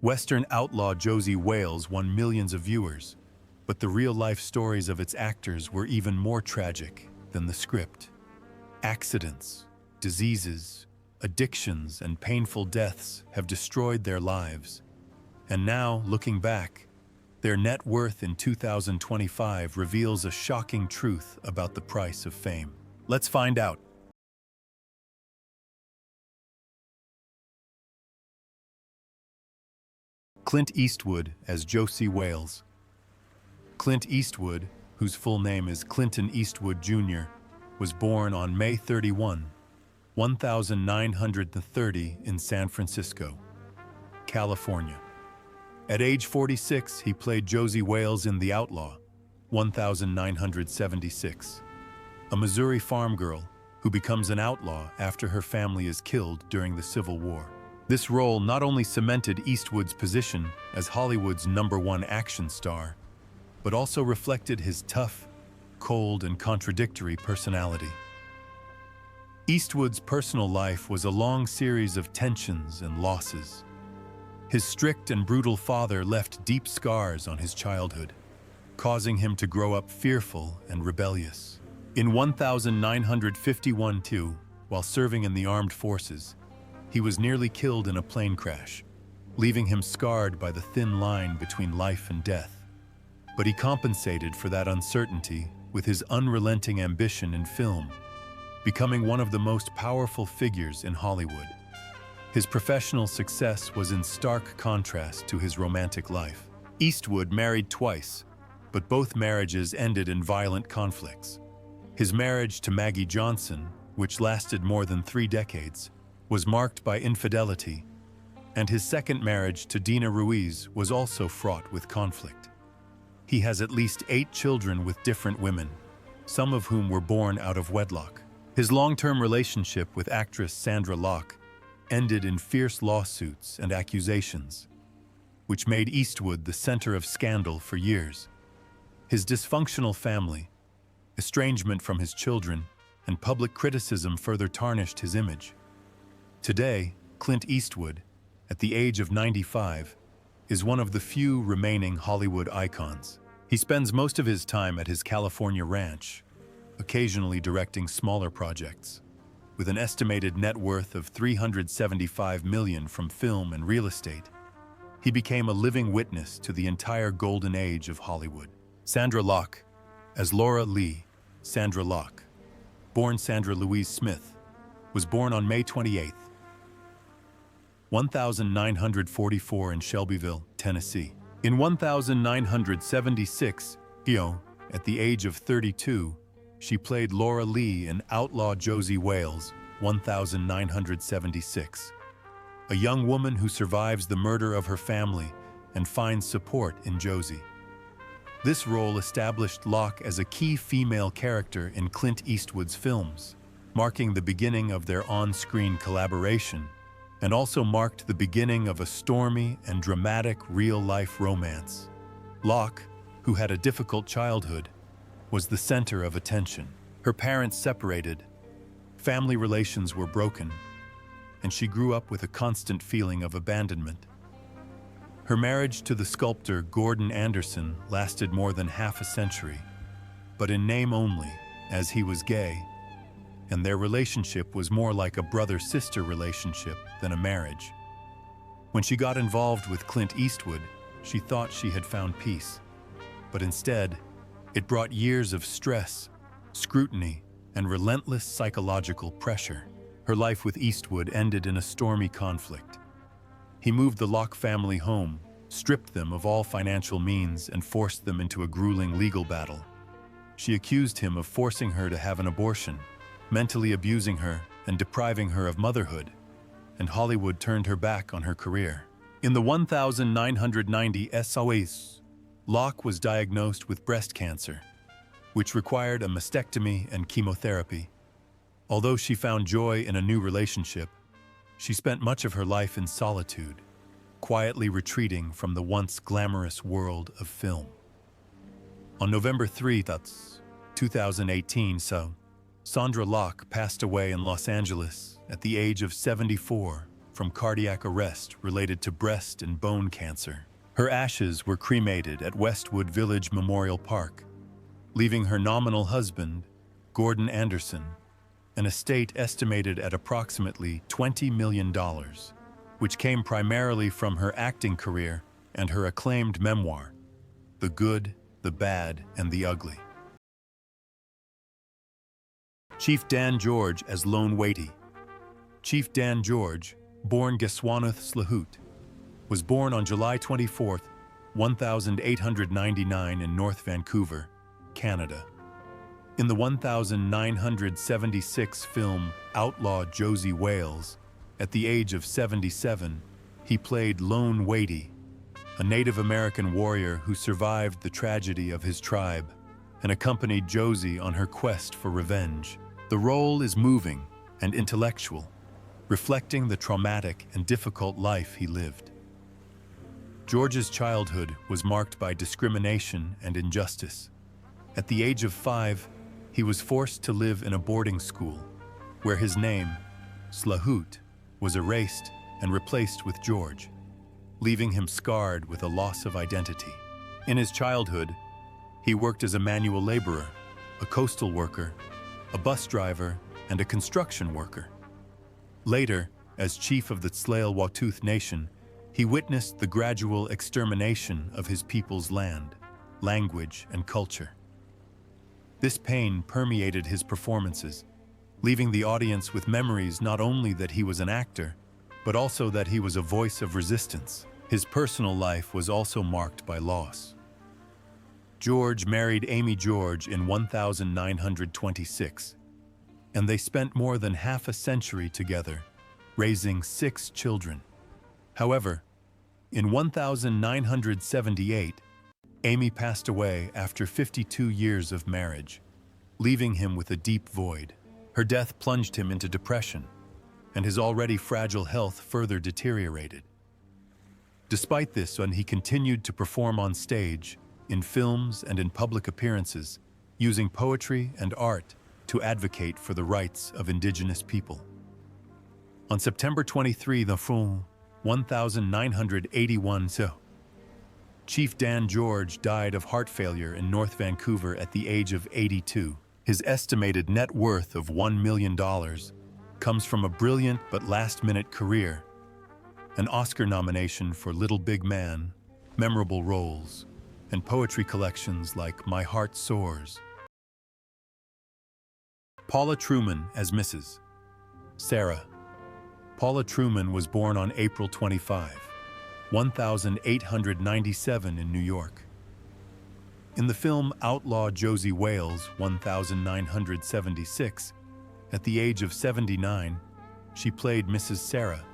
Western Outlaw Josey Wales won millions of viewers, but the real-life stories of its actors were even more tragic than the script. Accidents, diseases, addictions, and painful deaths have destroyed their lives. And now, looking back, their net worth in 2025 reveals a shocking truth about the price of fame. Let's find out. Clint Eastwood as Josey Wales. Clint Eastwood, whose full name is Clinton Eastwood Jr., was born on May 31, 1930 in San Francisco, California. At age 46, he played Josey Wales in The Outlaw, 1976, a Missouri farm girl who becomes an outlaw after her family is killed during the Civil War. This role not only cemented Eastwood's position as Hollywood's #1 action star, but also reflected his tough, cold, and contradictory personality. Eastwood's personal life was a long series of tensions and losses. His strict and brutal father left deep scars on his childhood, causing him to grow up fearful and rebellious. In 1951 too, while serving in the armed forces, he was nearly killed in a plane crash, leaving him scarred by the thin line between life and death. But he compensated for that uncertainty with his unrelenting ambition in film, becoming one of the most powerful figures in Hollywood. His professional success was in stark contrast to his romantic life. Eastwood married twice, but both marriages ended in violent conflicts. His marriage to Maggie Johnson, which lasted more than 3 decades, was marked by infidelity, and his second marriage to Dina Ruiz was also fraught with conflict. He has at least 8 children with different women, some of whom were born out of wedlock. His long-term relationship with actress Sandra Locke ended in fierce lawsuits and accusations, which made Eastwood the center of scandal for years. His dysfunctional family, estrangement from his children, and public criticism further tarnished his image. Today, Clint Eastwood, at the age of 95, is one of the few remaining Hollywood icons. He spends most of his time at his California ranch, occasionally directing smaller projects. With an estimated net worth of $375 million from film and real estate, he became a living witness to the entire golden age of Hollywood. Sandra Locke, as Laura Lee, Sandra Locke, born Sandra Louise Smith, was born on May 28, 1944 in Shelbyville, Tennessee. In 1976, at the age of 32, she played Laura Lee in Outlaw Josey Wales, 1976, a young woman who survives the murder of her family and finds support in Josey. This role established Locke as a key female character in Clint Eastwood's films, marking the beginning of their on-screen collaboration, and also marked the beginning of a stormy and dramatic real-life romance. Locke, who had a difficult childhood, was the center of attention. Her parents separated, family relations were broken, and she grew up with a constant feeling of abandonment. Her marriage to the sculptor Gordon Anderson lasted more than half a century, but in name only, as he was gay, and their relationship was more like a brother-sister relationship than a marriage. When she got involved with Clint Eastwood, she thought she had found peace, but instead, it brought years of stress, scrutiny, and relentless psychological pressure. Her life with Eastwood ended in a stormy conflict. He moved the Locke family home, stripped them of all financial means, and forced them into a grueling legal battle. She accused him of forcing her to have an abortion, mentally abusing her and depriving her of motherhood, and Hollywood turned her back on her career. In the 1990 SOS, Locke was diagnosed with breast cancer, which required a mastectomy and chemotherapy. Although she found joy in a new relationship, she spent much of her life in solitude, quietly retreating from the once glamorous world of film. On November 3, 2018, Sandra Locke passed away in Los Angeles at the age of 74 from cardiac arrest related to breast and bone cancer. Her ashes were cremated at Westwood Village Memorial Park, leaving her nominal husband, Gordon Anderson, an estate estimated at approximately $20 million, which came primarily from her acting career and her acclaimed memoir, The Good, the Bad, and the Ugly. Chief Dan George as Lone Waity. Chief Dan George, born Geswanoth Slahut, was born on July 24, 1899 in North Vancouver, Canada. In the 1976 film Outlaw Josey Wales, at the age of 77, he played Lone Waity, a Native American warrior who survived the tragedy of his tribe and accompanied Josey on her quest for revenge. The role is moving and intellectual, reflecting the traumatic and difficult life he lived. George's childhood was marked by discrimination and injustice. At the age of 5, he was forced to live in a boarding school, where his name, Slahut, was erased and replaced with George, leaving him scarred with a loss of identity. In his childhood, he worked as a manual laborer, a coastal worker, a bus driver, and a construction worker. Later, as chief of the Tsleil-Waututh Nation, he witnessed the gradual extermination of his people's land, language, and culture. This pain permeated his performances, leaving the audience with memories not only that he was an actor, but also that he was a voice of resistance. His personal life was also marked by loss. George married Amy George in 1926, and they spent more than half a century together, raising 6 children. However, in 1978, Amy passed away after 52 years of marriage, leaving him with a deep void. Her death plunged him into depression, and his already fragile health further deteriorated. Despite this, he continued to perform on stage, in films, and in public appearances, using poetry and art to advocate for the rights of Indigenous people. On September 23, 1981, Chief Dan George died of heart failure in North Vancouver at the age of 82. His estimated net worth of $1 million comes from a brilliant but last-minute career, an Oscar nomination for Little Big Man, memorable roles, and poetry collections like My Heart Soars. Paula Truman as Mrs. Sarah. Paula Truman was born on April 25, 1897 in New York. In the film Outlaw Josey Wales, 1976, at the age of 79, she played Mrs. Sarah,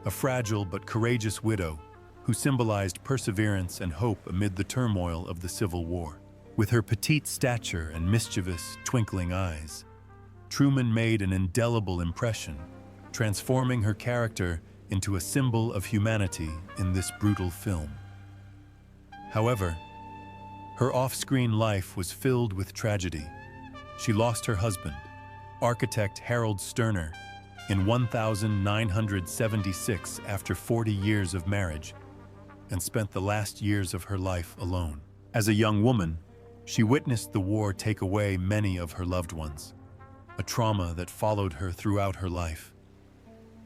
a fragile but courageous widow who symbolized perseverance and hope amid the turmoil of the Civil War. With her petite stature and mischievous, twinkling eyes, Truman made an indelible impression, transforming her character into a symbol of humanity in this brutal film. However, her off-screen life was filled with tragedy. She lost her husband, architect Harold Sterner, in 1976 after 40 years of marriage, and spent the last years of her life alone. As a young woman, she witnessed the war take away many of her loved ones, a trauma that followed her throughout her life.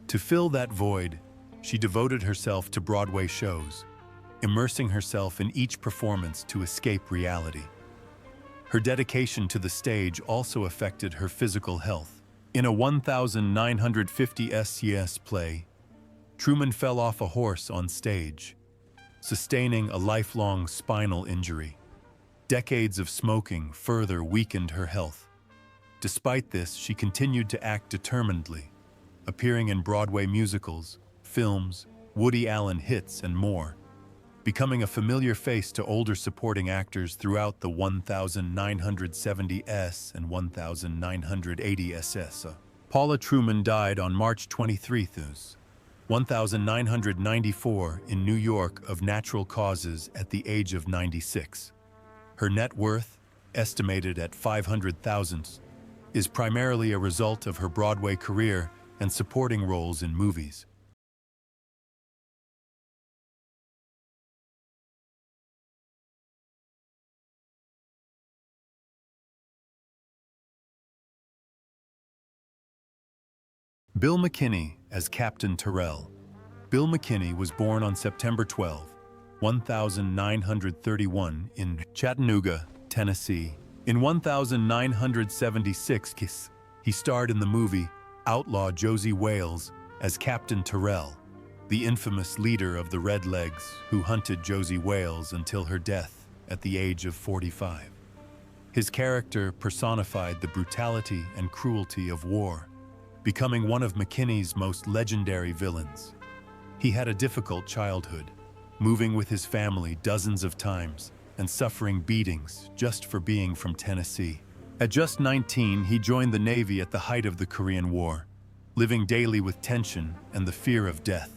To fill that void, she devoted herself to Broadway shows, immersing herself in each performance to escape reality. Her dedication to the stage also affected her physical health. In a 1950 SCS play, Truman fell off a horse on stage, sustaining a lifelong spinal injury. Decades of smoking further weakened her health. Despite this, she continued to act determinedly, appearing in Broadway musicals, films, Woody Allen hits, and more, becoming a familiar face to older supporting actors throughout the 1970s and 1980s. Paula Truman died on March 23, 1994 in New York of natural causes at the age of 96. Her net worth, estimated at $500,000, is primarily a result of her Broadway career and supporting roles in movies. Bill McKinney as Captain Terrell. Bill McKinney was born on September 12, 1931 in Chattanooga, Tennessee. In 1976, he starred in the movie Outlaw Josey Wales as Captain Terrell, the infamous leader of the Redlegs who hunted Josey Wales until her death at the age of 45. His character personified the brutality and cruelty of war, becoming one of McKinney's most legendary villains. He had a difficult childhood, moving with his family dozens of times and suffering beatings just for being from Tennessee. At just 19, he joined the Navy at the height of the Korean War, living daily with tension and the fear of death.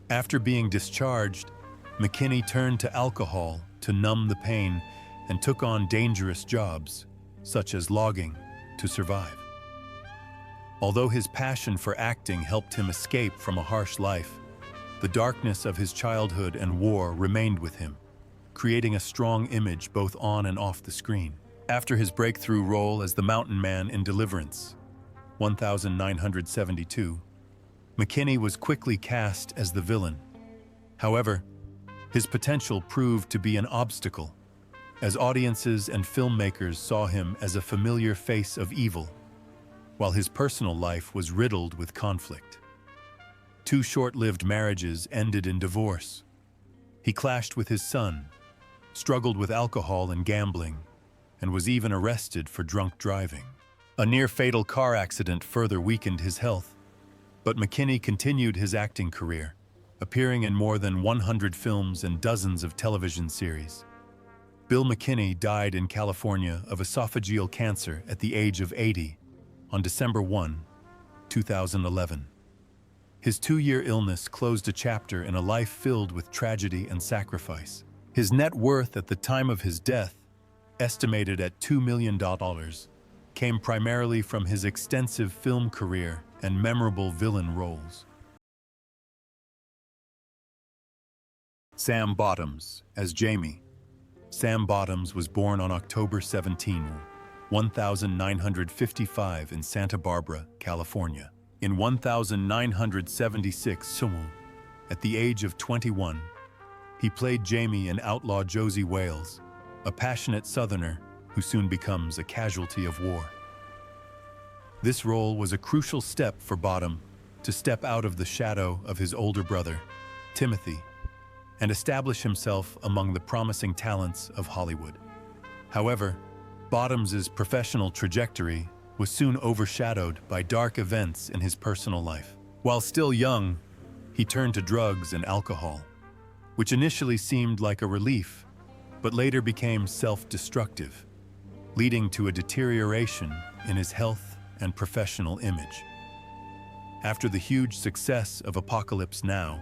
After being discharged, McKinney turned to alcohol to numb the pain and took on dangerous jobs, such as logging, to survive. Although his passion for acting helped him escape from a harsh life, the darkness of his childhood and war remained with him, creating a strong image both on and off the screen. After his breakthrough role as the Mountain Man in Deliverance, 1972, McKinney was quickly cast as the villain. However, his potential proved to be an obstacle, as audiences and filmmakers saw him as a familiar face of evil, while his personal life was riddled with conflict. Two short-lived marriages ended in divorce. He clashed with his son, struggled with alcohol and gambling, and was even arrested for drunk driving. A near-fatal car accident further weakened his health, but McKinney continued his acting career, appearing in more than 100 films and dozens of television series. Bill McKinney died in California of esophageal cancer at the age of 80 on December 1, 2011. His 2-year illness closed a chapter in a life filled with tragedy and sacrifice. His net worth at the time of his death, estimated at $2 million, came primarily from his extensive film career and memorable villain roles. Sam Bottoms as Jamie. Sam Bottoms was born on October 17, 1955 in Santa Barbara, California. In 1976, at the age of 21, he played Jamie in Outlaw Josey Wales, a passionate Southerner who soon becomes a casualty of war. This role was a crucial step for Bottom to step out of the shadow of his older brother, Timothy, and establish himself among the promising talents of Hollywood. However, Bottom's professional trajectory was soon overshadowed by dark events in his personal life. While still young, he turned to drugs and alcohol, which initially seemed like a relief, but later became self-destructive, leading to a deterioration in his health and professional image. After the huge success of Apocalypse Now,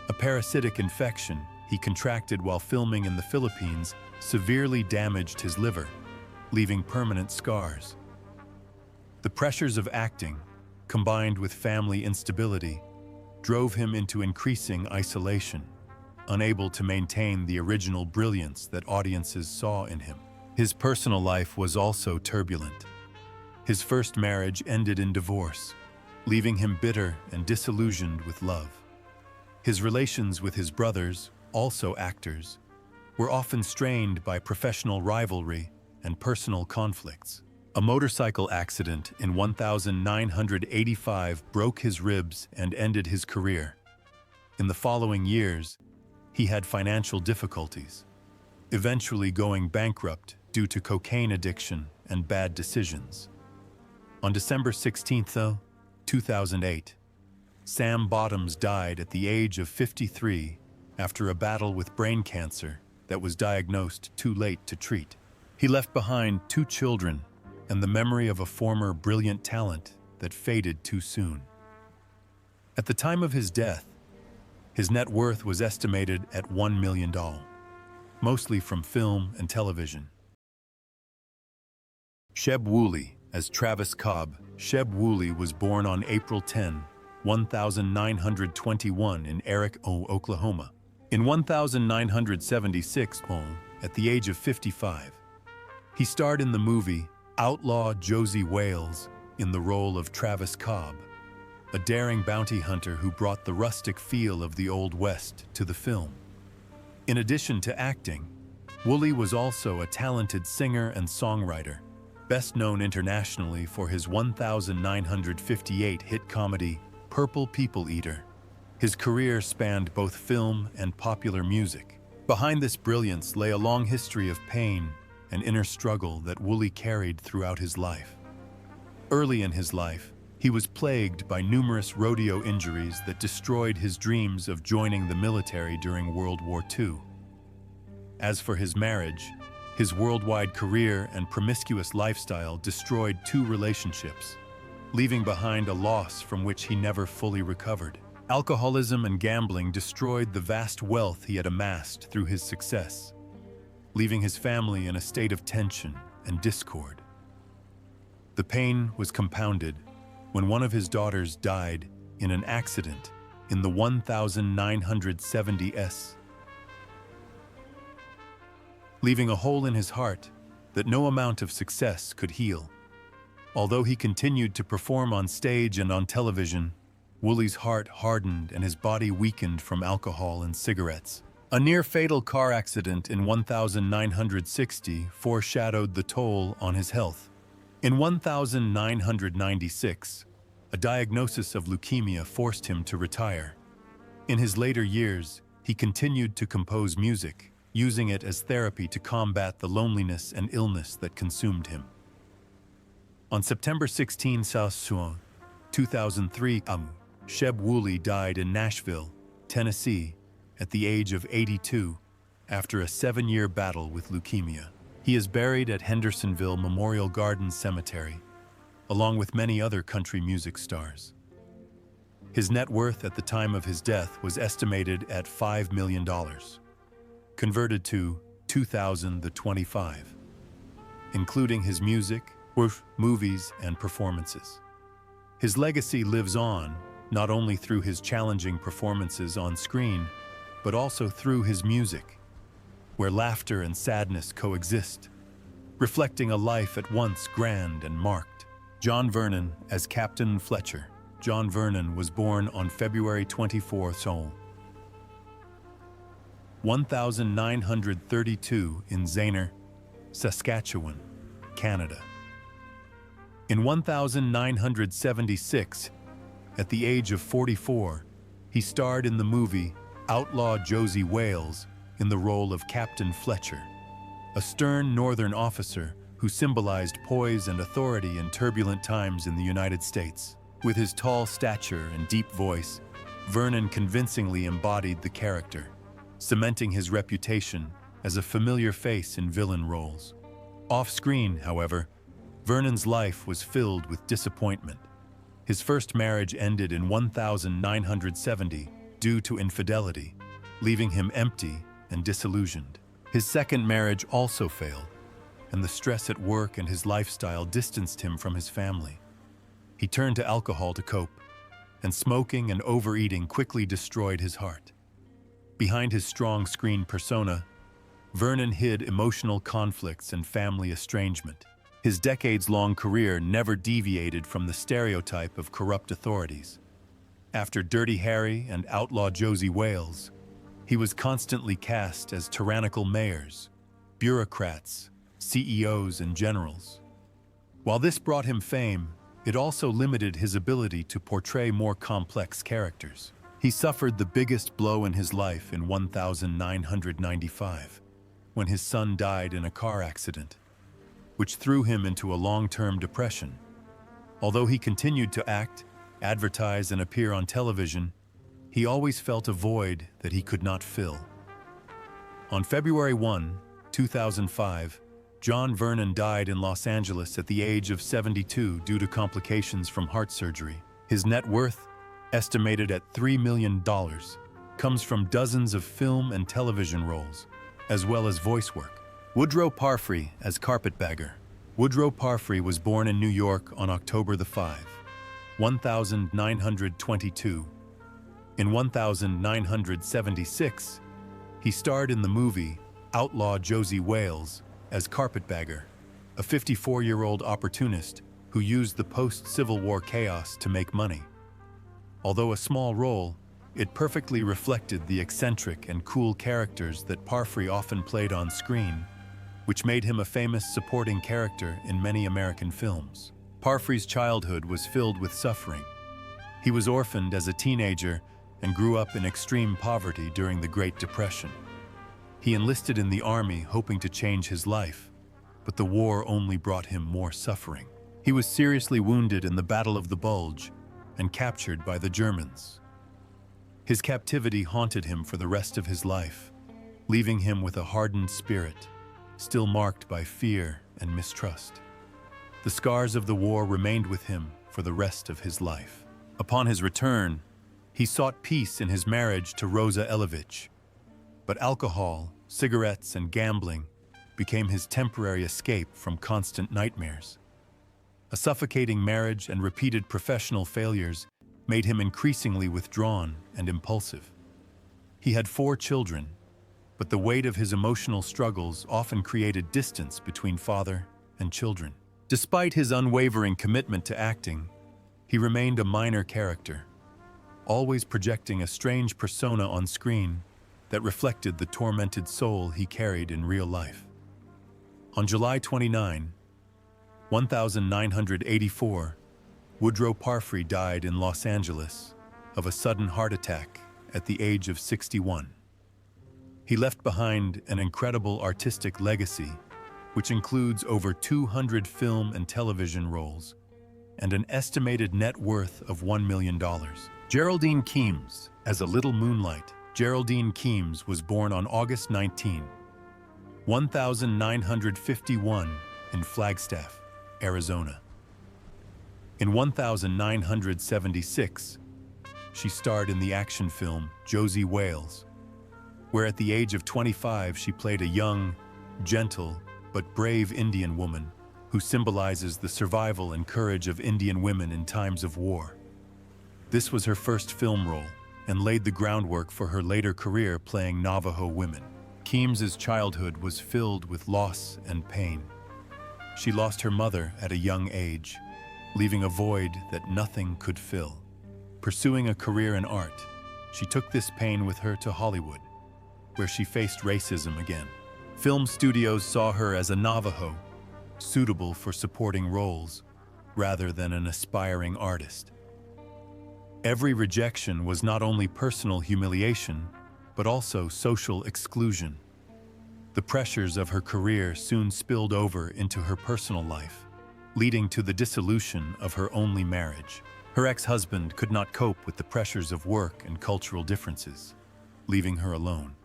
a parasitic infection he contracted while filming in the Philippines severely damaged his liver, leaving permanent scars. The pressures of acting, combined with family instability, drove him into increasing isolation, unable to maintain the original brilliance that audiences saw in him. His personal life was also turbulent. His first marriage ended in divorce, leaving him bitter and disillusioned with love. His relations with his brothers, also actors, were often strained by professional rivalry and personal conflicts. A motorcycle accident in 1985 broke his ribs and ended his career. In the following years, he had financial difficulties, eventually going bankrupt due to cocaine addiction and bad decisions. On December 16, 2008, Sam Bottoms died at the age of 53 after a battle with brain cancer that was diagnosed too late to treat. He left behind 2 children and the memory of a former brilliant talent that faded too soon. At the time of his death, his net worth was estimated at $1 million, mostly from film and television. Sheb Wooley as Travis Cobb. Sheb Wooley was born on April 10, 1921 in Erick, Oklahoma. In 1976, at the age of 55, he starred in the movie Outlaw Josey Wales in the role of Travis Cobb. a daring bounty hunter who brought the rustic feel of the Old West to the film. In addition to acting, Wooley was also a talented singer and songwriter, best known internationally for his 1958 hit comedy, Purple People Eater. His career spanned both film and popular music. Behind this brilliance lay a long history of pain and inner struggle that Wooley carried throughout his life. Early in his life, he was plagued by numerous rodeo injuries that destroyed his dreams of joining the military during World War II. As for his marriage, his worldwide career and promiscuous lifestyle destroyed 2 relationships, leaving behind a loss from which he never fully recovered. Alcoholism and gambling destroyed the vast wealth he had amassed through his success, leaving his family in a state of tension and discord. The pain was compounded when one of his daughters died in an accident in the 1970s, leaving a hole in his heart that no amount of success could heal. Although he continued to perform on stage and on television, Wooley's heart hardened and his body weakened from alcohol and cigarettes. A near-fatal car accident in 1960 foreshadowed the toll on his health. In 1996, a diagnosis of leukemia forced him to retire. In his later years, he continued to compose music, using it as therapy to combat the loneliness and illness that consumed him. On September 16, 2003, Sheb Wooley died in Nashville, Tennessee, at the age of 82 after a 7-year battle with leukemia. He is buried at Hendersonville Memorial Gardens Cemetery, along with many other country music stars. His net worth at the time of his death was estimated at $5 million, converted to 2025, including his music, movies, and performances. His legacy lives on, not only through his challenging performances on screen, but also through his music, where laughter and sadness coexist, reflecting a life at once grand and marked. John Vernon as Captain Fletcher. John Vernon was born on February 24, 1932 in Zaner, Saskatchewan, Canada. In 1976, at the age of 44, he starred in the movie Outlaw Josey Wales in the role of Captain Fletcher, a stern Northern officer who symbolized poise and authority in turbulent times in the United States. With his tall stature and deep voice, Vernon convincingly embodied the character, cementing his reputation as a familiar face in villain roles. Off-screen, however, Vernon's life was filled with disappointment. His first marriage ended in 1970 due to infidelity, leaving him empty and disillusioned. His second marriage also failed, and the stress at work and his lifestyle distanced him from his family. He turned to alcohol to cope, and smoking and overeating quickly destroyed his heart. Behind his strong screen persona, Vernon hid emotional conflicts and family estrangement. His decades-long career never deviated from the stereotype of corrupt authorities. After Dirty Harry and Outlaw Josey Wales, he was constantly cast as tyrannical mayors, bureaucrats, CEOs, and generals. While this brought him fame, it also limited his ability to portray more complex characters. He suffered the biggest blow in his life in 1995, when his son died in a car accident, which threw him into a long-term depression. Although he continued to act, advertise, and appear on television, he always felt a void that he could not fill. On February 1, 2005, John Vernon died in Los Angeles at the age of 72 due to complications from heart surgery. His net worth, estimated at $3 million, comes from dozens of film and television roles, as well as voice work. Woodrow Parfrey as Carpetbagger. Woodrow Parfrey was born in New York on October 5, 1922. In 1976, he starred in the movie Outlaw Josey Wales as Carpetbagger, a 54-year-old opportunist who used the post-Civil War chaos to make money. Although a small role, it perfectly reflected the eccentric and cool characters that Parfrey often played on screen, which made him a famous supporting character in many American films. Parfrey's childhood was filled with suffering. He was orphaned as a teenager and grew up in extreme poverty during the Great Depression. He enlisted in the army hoping to change his life, but the war only brought him more suffering. He was seriously wounded in the Battle of the Bulge and captured by the Germans. His captivity haunted him for the rest of his life, leaving him with a hardened spirit, still marked by fear and mistrust. The scars of the war remained with him for the rest of his life. Upon his return, he sought peace in his marriage to Rosa Elovich, but alcohol, cigarettes, and gambling became his temporary escape from constant nightmares. A suffocating marriage and repeated professional failures made him increasingly withdrawn and impulsive. He had 4 children, but the weight of his emotional struggles often created distance between father and children. Despite his unwavering commitment to acting, he remained a minor character, always projecting a strange persona on screen that reflected the tormented soul he carried in real life. On July 29, 1984, Woodrow Parfrey died in Los Angeles of a sudden heart attack at the age of 61. He left behind an incredible artistic legacy, which includes over 200 film and television roles and an estimated net worth of $1 million. Geraldine Keams, as a little moonlight. Geraldine Keams was born on August 19, 1951 in Flagstaff, Arizona. In 1976, she starred in the action film Josey Wales, where at the age of 25 she played a young, gentle, but brave Indian woman who symbolizes the survival and courage of Indian women in times of war. This was her first film role and laid the groundwork for her later career playing Navajo women. Keams's childhood was filled with loss and pain. She lost her mother at a young age, leaving a void that nothing could fill. Pursuing a career in art, she took this pain with her to Hollywood, where she faced racism again. Film studios saw her as a Navajo, suitable for supporting roles, rather than an aspiring artist. Every rejection was not only personal humiliation, but also social exclusion. The pressures of her career soon spilled over into her personal life, leading to the dissolution of her only marriage. Her ex-husband could not cope with the pressures of work and cultural differences, leaving her alone.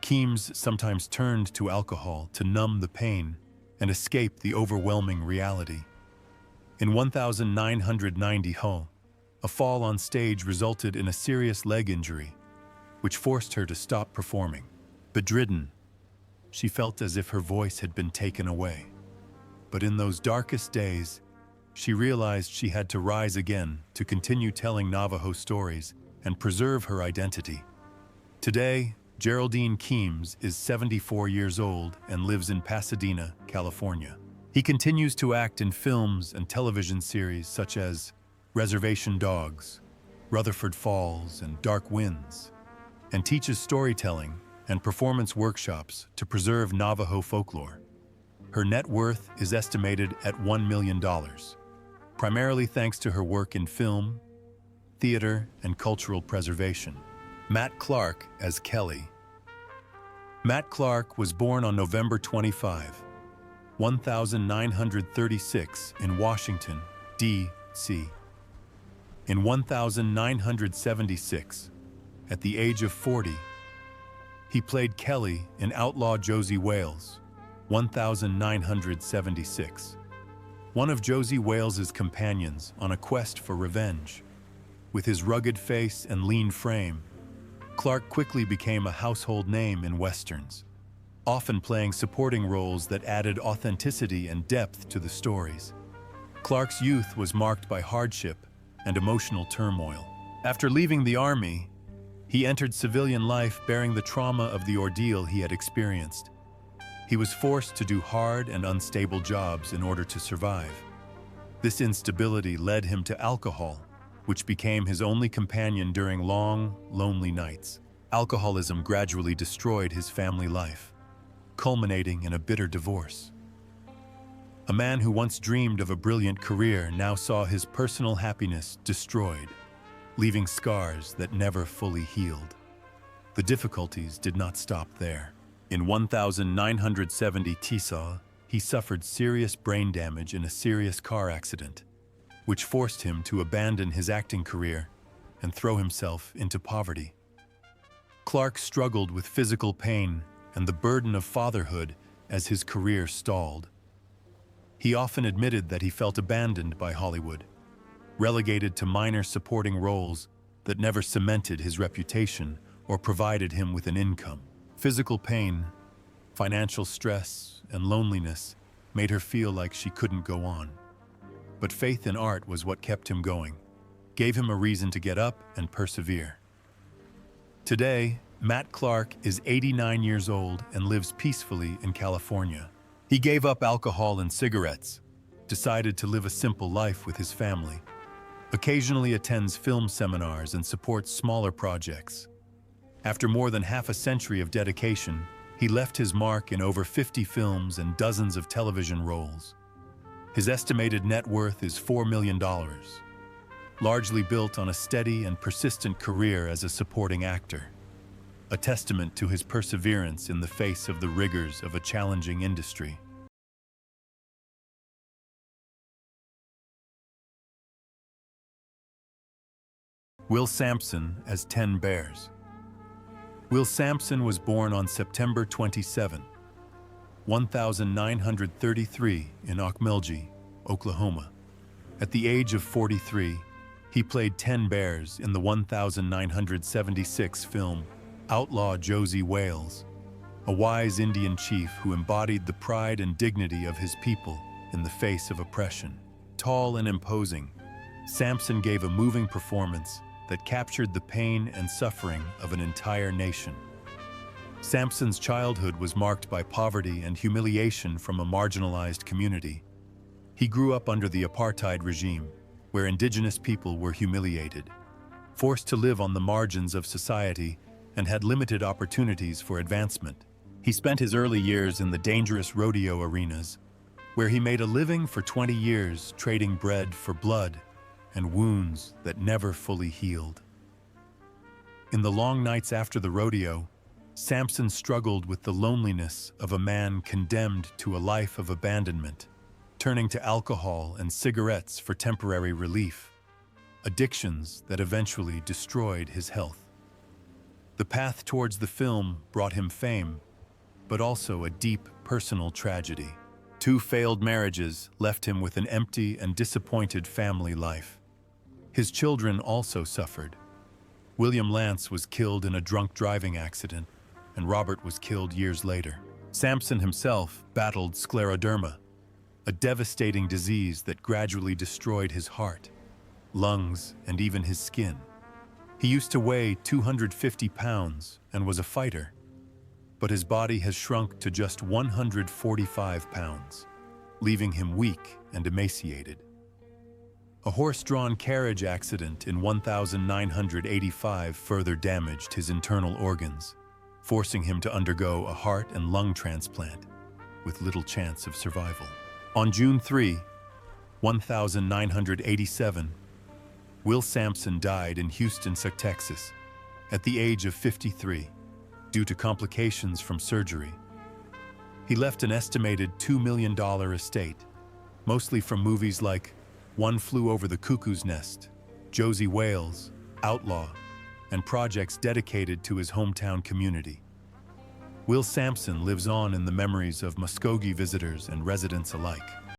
Keams sometimes turned to alcohol to numb the pain and escape the overwhelming reality. In 1990, a fall on stage resulted in a serious leg injury, which forced her to stop performing. Bedridden, she felt as if her voice had been taken away. But in those darkest days, she realized she had to rise again to continue telling Navajo stories and preserve her identity. Today, Geraldine Keams is 74 years old and lives in Pasadena, California. He continues to act in films and television series such as Reservation Dogs, Rutherford Falls, and Dark Winds, and teaches storytelling and performance workshops to preserve Navajo folklore. Her net worth is estimated at $1 million, primarily thanks to her work in film, theater, and cultural preservation. Matt Clark as Kelly. Matt Clark was born on November 25, 1936 in Washington, D.C. In 1976, at the age of 40, he played Kelly in Outlaw Josey Wales, 1976. One of Josey Wales's companions on a quest for revenge. With his rugged face and lean frame, Clark quickly became a household name in Westerns, often playing supporting roles that added authenticity and depth to the stories. Clark's youth was marked by hardship and emotional turmoil. After leaving the army, he entered civilian life bearing the trauma of the ordeal he had experienced. He was forced to do hard and unstable jobs in order to survive. This instability led him to alcohol, which became his only companion during long, lonely nights. Alcoholism gradually destroyed his family life, culminating in a bitter divorce. A man who once dreamed of a brilliant career now saw his personal happiness destroyed, leaving scars that never fully healed. The difficulties did not stop there. In 1970 Tisau, he suffered serious brain damage in a serious car accident, which forced him to abandon his acting career and throw himself into poverty. Clark struggled with physical pain and the burden of fatherhood as his career stalled. He often admitted that he felt abandoned by Hollywood, relegated to minor supporting roles that never cemented his reputation or provided him with an income. Physical pain, financial stress, and loneliness made her feel like she couldn't go on. But faith in art was what kept him going, gave him a reason to get up and persevere. Today, Matt Clark is 89 years old and lives peacefully in California. He gave up alcohol and cigarettes, decided to live a simple life with his family, occasionally attends film seminars and supports smaller projects. After more than half a century of dedication, he left his mark in over 50 films and dozens of television roles. His estimated net worth is $4 million, largely built on a steady and persistent career as a supporting actor, a testament to his perseverance in the face of the rigors of a challenging industry. Will Sampson as 10 Bears. Will Sampson was born on September 27, 1933 in Okmulgee, Oklahoma. At the age of 43, he played 10 Bears in the 1976 film Outlaw Josey Wales, a wise Indian chief who embodied the pride and dignity of his people in the face of oppression. Tall and imposing, Sampson gave a moving performance that captured the pain and suffering of an entire nation. Sampson's childhood was marked by poverty and humiliation from a marginalized community. He grew up under the apartheid regime, where indigenous people were humiliated, forced to live on the margins of society, and had limited opportunities for advancement. He spent his early years in the dangerous rodeo arenas, where he made a living for 20 years trading bread for blood and wounds that never fully healed. In the long nights after the rodeo, Sampson struggled with the loneliness of a man condemned to a life of abandonment, turning to alcohol and cigarettes for temporary relief, addictions that eventually destroyed his health. The path towards the film brought him fame, but also a deep personal tragedy. 2 failed marriages left him with an empty and disappointed family life. His children also suffered. William Lance was killed in a drunk driving accident, and Robert was killed years later. Sampson himself battled scleroderma, a devastating disease that gradually destroyed his heart, lungs, and even his skin. He used to weigh 250 pounds and was a fighter, but his body has shrunk to just 145 pounds, leaving him weak and emaciated. A horse-drawn carriage accident in 1985 further damaged his internal organs, forcing him to undergo a heart and lung transplant with little chance of survival. On June 3, 1987, Will Sampson died in Houston, Texas, at the age of 53, due to complications from surgery. He left an estimated $2 million estate, mostly from movies like One Flew Over the Cuckoo's Nest, Josey Wales, Outlaw, and projects dedicated to his hometown community. Will Sampson lives on in the memories of Muskogee visitors and residents alike.